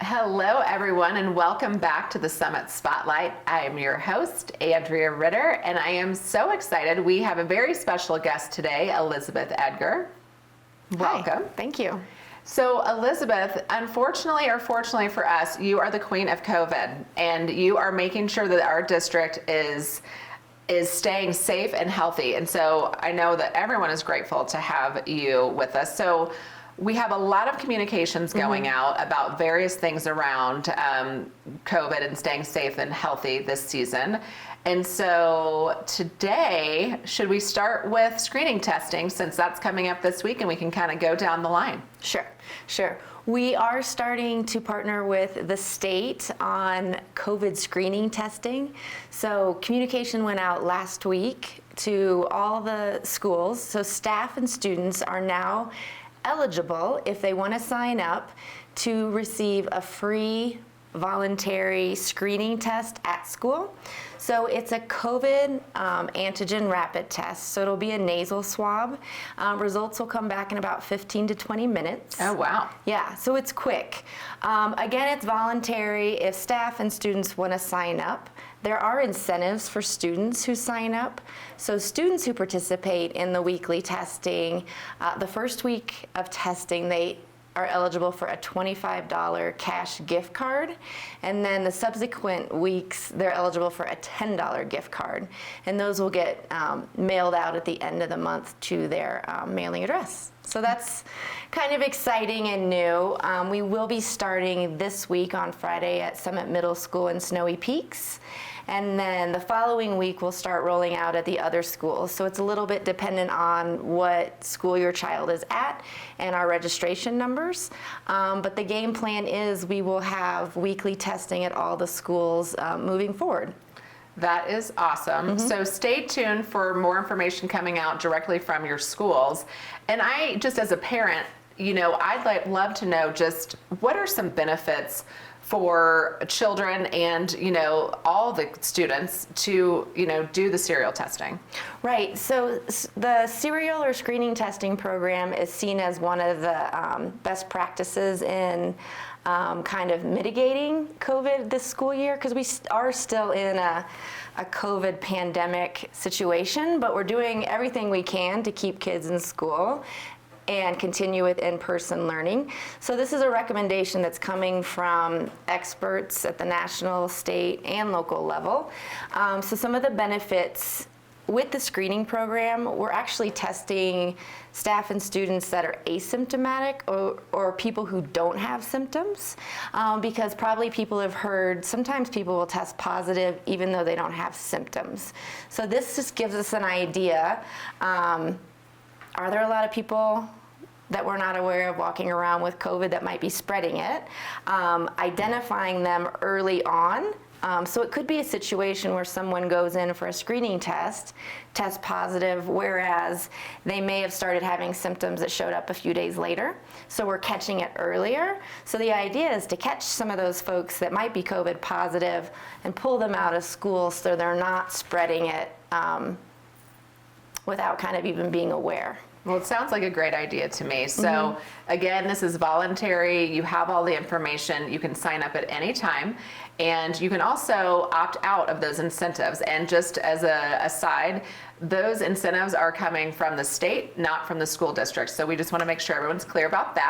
Hello, everyone, and welcome back to the Summit Spotlight. I am your host, Andrea Ritter, and I am so excited. We have a very special guest today, Elizabeth Edgar. Welcome. Hi, thank you. So, Elizabeth, unfortunately or fortunately for us, you are the queen of COVID, and you are making sure that our district is staying safe and healthy. And so I know that everyone is grateful to have you with us. So we have a lot of communications going out about various things around COVID and staying safe and healthy this season. And so today, should we start with screening testing, since that's coming up this week and we can kind of go down the line? Sure. We are starting to partner with the state on COVID screening testing. So communication went out last week to all the schools. So staff and students are now eligible, if they want to sign up, to receive a free voluntary screening test at school. So it's a COVID antigen rapid test. So it'll be a nasal swab. Results will come back in about 15 to 20 minutes. Oh, wow. Yeah, so it's quick. Again, it's voluntary if staff and students want to sign up. There are incentives for students who sign up. So students who participate in the weekly testing, the first week of testing, they are eligible for a $25 cash gift card, and then the subsequent weeks they're eligible for a $10 gift card, and those will get mailed out at the end of the month to their mailing address. So that's kind of exciting and new. We will be starting this week on Friday at Summit Middle School in Snowy Peaks. And then the following week, we'll start rolling out at the other schools. So it's a little bit dependent on what school your child is at and our registration numbers. But the game plan is we will have weekly testing at all the schools moving forward. That is awesome. So stay tuned for more information coming out directly from your schools. And I, just as a parent, I'd love to know just what are some benefits for children and, all the students to, do the serial testing. Right. So the serial or screening testing program is seen as one of the best practices in kind of mitigating COVID this school year, because we are still in a COVID pandemic situation, but we're doing everything we can to keep kids in school and continue with in-person learning. So this is a recommendation that's coming from experts at the national, state, and local level. So some of the benefits with the screening program, we're actually testing staff and students that are asymptomatic or people who don't have symptoms, because probably people have heard sometimes people will test positive even though they don't have symptoms. So this just gives us an idea. Are there a lot of people that we're not aware of walking around with COVID that might be spreading it? Identifying them early on. So it could be a situation where someone goes in for a screening test, tests positive, whereas they may have started having symptoms that showed up a few days later. So we're catching it earlier. So the idea is to catch some of those folks that might be COVID positive and pull them out of school so they're not spreading it without kind of even being aware. Well, it sounds like a great idea to me. So again, this is voluntary. You have all the information. You can sign up at any time. And you can also opt out of those incentives. And just as a aside, those incentives are coming from the state, not from the school district. So we just want to make sure everyone's clear about that.